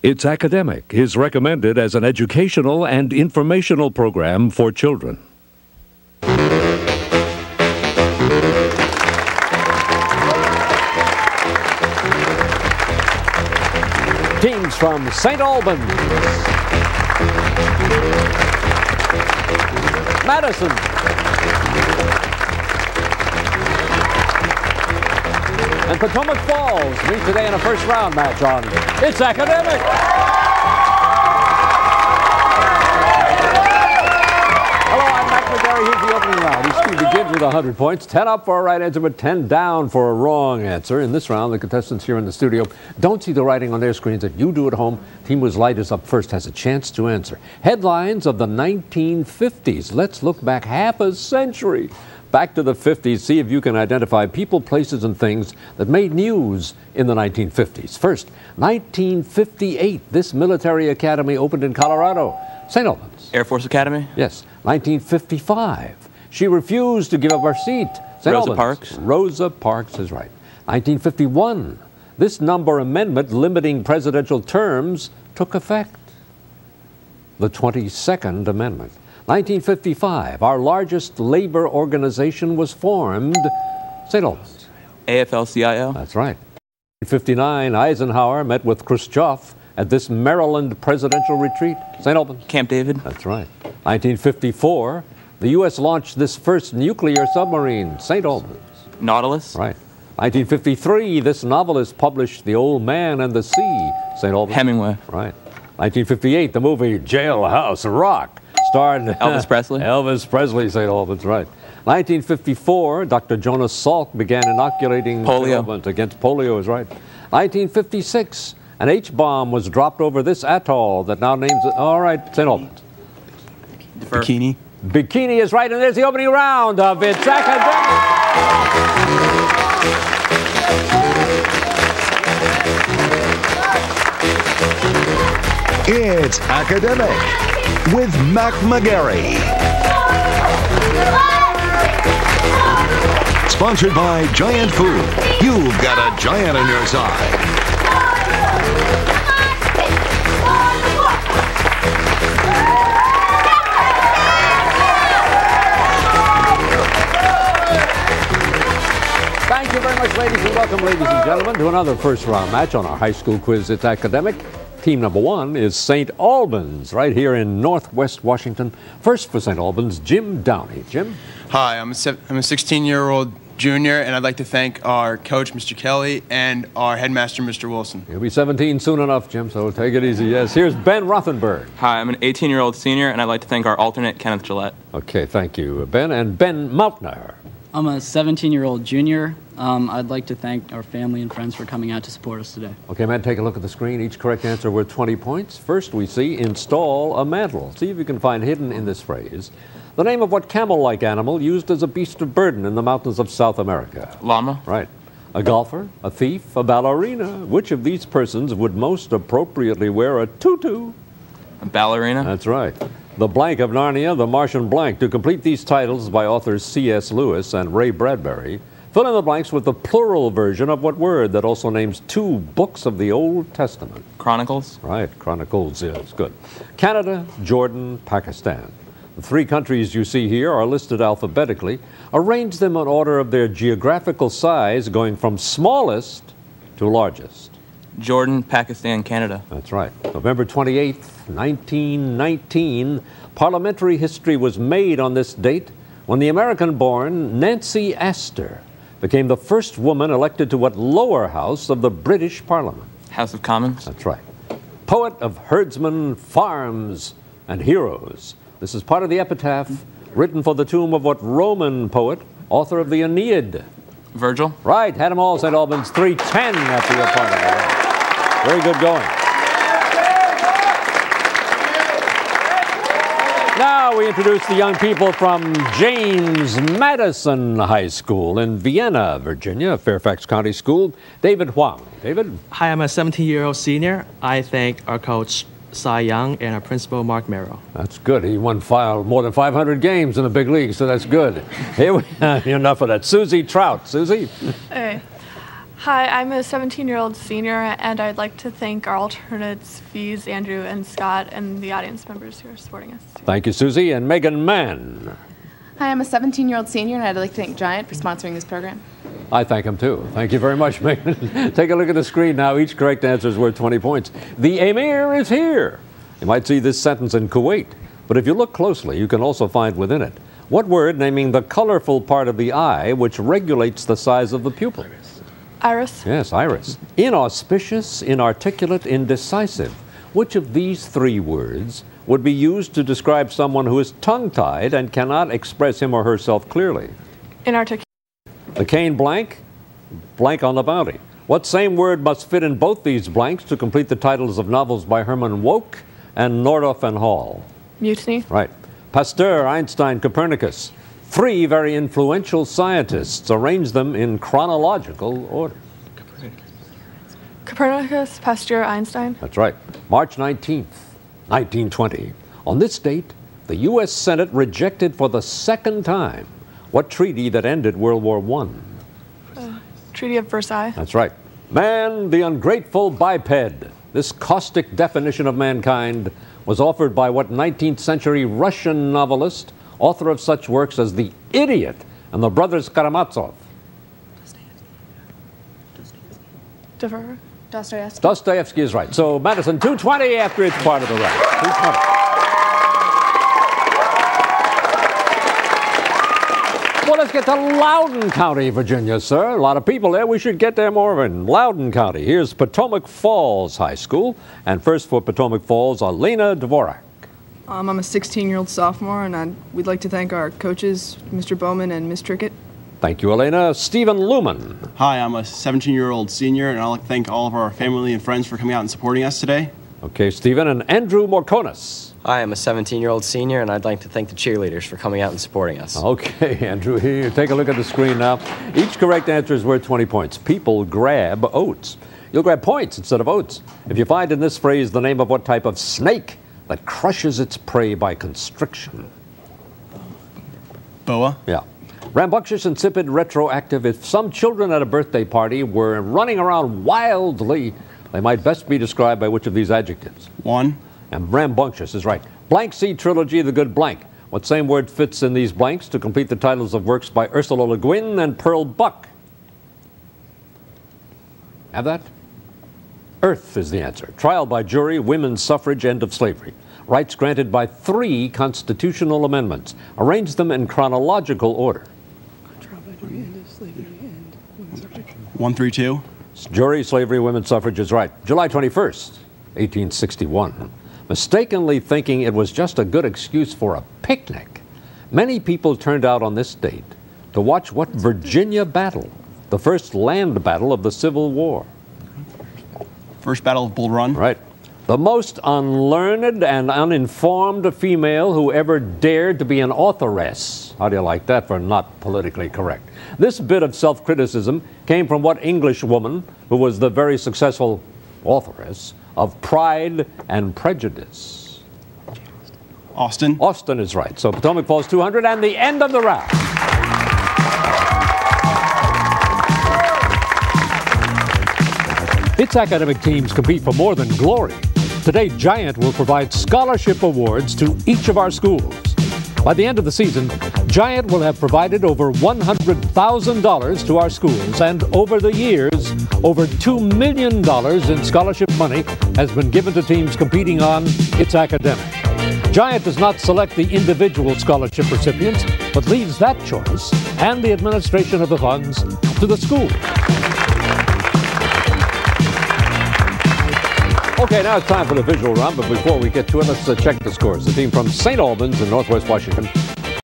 It's Academic is recommended as an educational and informational program for children. Teams from St. Albans, Madison, and Potomac Falls meet today in a first-round match on It's Academic. Hello, I'm Mac McGarry. Here's the opening round. Each team begins with 100 points, 10 up for a right answer, but 10 down for a wrong answer. In this round, the contestants here in the studio don't see the writing on their screens that you do at home. Team whose light is up first has a chance to answer. Headlines of the 1950s. Let's look back half a century. Back to the 50s, see if you can identify people, places, and things that made news in the 1950s. First, 1958, this military academy opened in Colorado. St. Albans. Air Force Academy? Yes. 1955, she refused to give up her seat. St. Rosa Albans. Parks? Rosa Parks is right. 1951, this number amendment limiting presidential terms took effect. The 22nd Amendment. 1955, our largest labor organization was formed. St. Albans. AFL-CIO? That's right. 1959, Eisenhower met with Khrushchev at this Maryland presidential retreat. St. Albans. Camp David? That's right. 1954, the U.S. launched this first nuclear submarine. St. Albans. Nautilus? Right. 1953, this novelist published The Old Man and the Sea. St. Albans. Hemingway? Right. 1958, the movie Jailhouse Rock starred Elvis Presley? Elvis Presley, St. Albans, right. 1954, Dr. Jonas Salk began inoculating St. Albans against polio, is right. 1956, an H-bomb was dropped over this atoll that now names it. All right, St. Albans. Bikini? Bikini is right, and there's the opening round of It's Academic. It's Academic with Mac McGarry. Sponsored by Giant Food. You've got a giant on your side. Thank you very much, ladies, and welcome, ladies and gentlemen, to another first-round match on our high school quiz. It's Academic. Team number one is St. Albans, right here in Northwest Washington. First for St. Albans, Jim Downey. Jim? Hi, I'm a 16-year-old junior, and I'd like to thank our coach, Mr. Kelly, and our headmaster, Mr. Wilson. You'll be 17 soon enough, Jim, so take it easy. Yes, here's Ben Rothenberg. Hi, I'm an 18-year-old senior, and I'd like to thank our alternate, Kenneth Gillette. Okay, thank you, Ben. And Ben Mautner. I'm a 17-year-old junior. I'd like to thank our family and friends for coming out to support us today. Okay, man, take a look at the screen. Each correct answer worth 20 points. First, we see install a mantle. See if you can find hidden in this phrase the name of what camel-like animal used as a beast of burden in the mountains of South America. Llama? Right. A golfer, a thief, a ballerina. Which of these persons would most appropriately wear a tutu? A ballerina? That's right. The Blank of Narnia, The Martian Blank. To complete these titles by authors C.S. Lewis and Ray Bradbury, fill in the blanks with the plural version of what word that also names two books of the Old Testament? Chronicles? Right, Chronicles, yes, good. Canada, Jordan, Pakistan. The three countries you see here are listed alphabetically. Arrange them in order of their geographical size, going from smallest to largest. Jordan, Pakistan, Canada. That's right. November 28th, 1919, parliamentary history was made on this date when the American-born Nancy Astor became the first woman elected to what lower house of the British Parliament? House of Commons. That's right. Poet of herdsmen, farms, and heroes. This is part of the epitaph written for the tomb of what Roman poet, author of the Aeneid? Virgil. Right. Had them all, St. Albans. 310 after your part. Very good going. Now we introduce the young people from James Madison High School in Vienna, Virginia, Fairfax County School. David Huang. David? Hi, I'm a 17-year-old senior. I thank our coach, Cy Young, and our principal, Mark Merrill. That's good. He won more than 500 games in the big league, so that's good. Here we enough of that. Susie Trout. Susie? Hey. Hi, I'm a 17-year-old senior, and I'd like to thank our alternates, Fees, Andrew, and Scott, and the audience members who are supporting us. Thank you, Susie. And Megan Mann. Hi, I'm a 17-year-old senior, and I'd like to thank Giant for sponsoring this program. I thank him, too. Thank you very much, Megan. Take a look at the screen now. Each correct answer is worth 20 points. The Emir is here. You might see this sentence in Kuwait, but if you look closely, you can also find within it what word naming the colorful part of the eye which regulates the size of the pupil? Iris. Yes, iris. Inauspicious, inarticulate, indecisive. Which of these three words would be used to describe someone who is tongue-tied and cannot express him or herself clearly? Inarticulate. The cane blank, blank on the bounty. What same word must fit in both these blanks to complete the titles of novels by Herman Wouk and Nordhoff and Hall? Mutiny. Right. Pasteur, Einstein, Copernicus. Three very influential scientists. Arrange them in chronological order. Copernicus, Pasteur, Einstein. That's right. March 19th, 1920. On this date, the U.S. Senate rejected for the second time what treaty that ended World War I? Treaty of Versailles. That's right. Man, the ungrateful biped. This caustic definition of mankind was offered by what 19th century Russian novelist, author of such works as The Idiot and The Brothers Karamazov? Dostoevsky. Dostoevsky is right. So Madison, 220 after it's part of the round. 220. Well, let's get to Loudoun County, Virginia, sir. A lot of people there. We should get there more in Loudoun County. Here's Potomac Falls High School. And first for Potomac Falls, Elena Dvorak. I'm a 16-year-old sophomore, and we'd like to thank our coaches, Mr. Bowman and Ms. Trickett. Thank you, Elena. Stephen Luman. Hi, I'm a 17-year-old senior, and I'd like to thank all of our family and friends for coming out and supporting us today. Okay, Stephen. And Andrew Morkonis. Hi, I'm a 17-year-old senior, and I'd like to thank the cheerleaders for coming out and supporting us. Okay, Andrew, here, take a look at the screen now. Each correct answer is worth 20 points. People grab oats. You'll grab points instead of oats if you find in this phrase the name of what type of snake that crushes its prey by constriction. Boa? Yeah. Rambunctious, insipid, retroactive. If some children at a birthday party were running around wildly, they might best be described by which of these adjectives? One. And rambunctious is right. Blank C trilogy, The Good Blank. What same word fits in these blanks to complete the titles of works by Ursula Le Guin and Pearl Buck? Have that? Earth is the answer. Trial by jury, women's suffrage, end of slavery. Rights granted by 3 constitutional amendments. Arrange them in chronological order. 1 through 2. Jury, slavery, women's suffrage is right. July 21st, 1861. Mistakenly thinking it was just a good excuse for a picnic, many people turned out on this date to watch what Virginia battle, the first land battle of the Civil War? First Battle of Bull Run. Right. The most unlearned and uninformed female who ever dared to be an authoress. How do you like that for not politically correct? This bit of self-criticism came from what English woman who was the very successful authoress of Pride and Prejudice? Austin. Austin is right. So Potomac Falls 200 and the end of the round. Its academic teams compete for more than glory. Today, Giant will provide scholarship awards to each of our schools. By the end of the season, Giant will have provided over $100,000 to our schools, and over the years, over $2 million in scholarship money has been given to teams competing on its academic. Giant does not select the individual scholarship recipients, but leaves that choice and the administration of the funds to the school. Okay, now it's time for the visual round, but before we get to it, let's check the scores. The team from St. Albans in Northwest Washington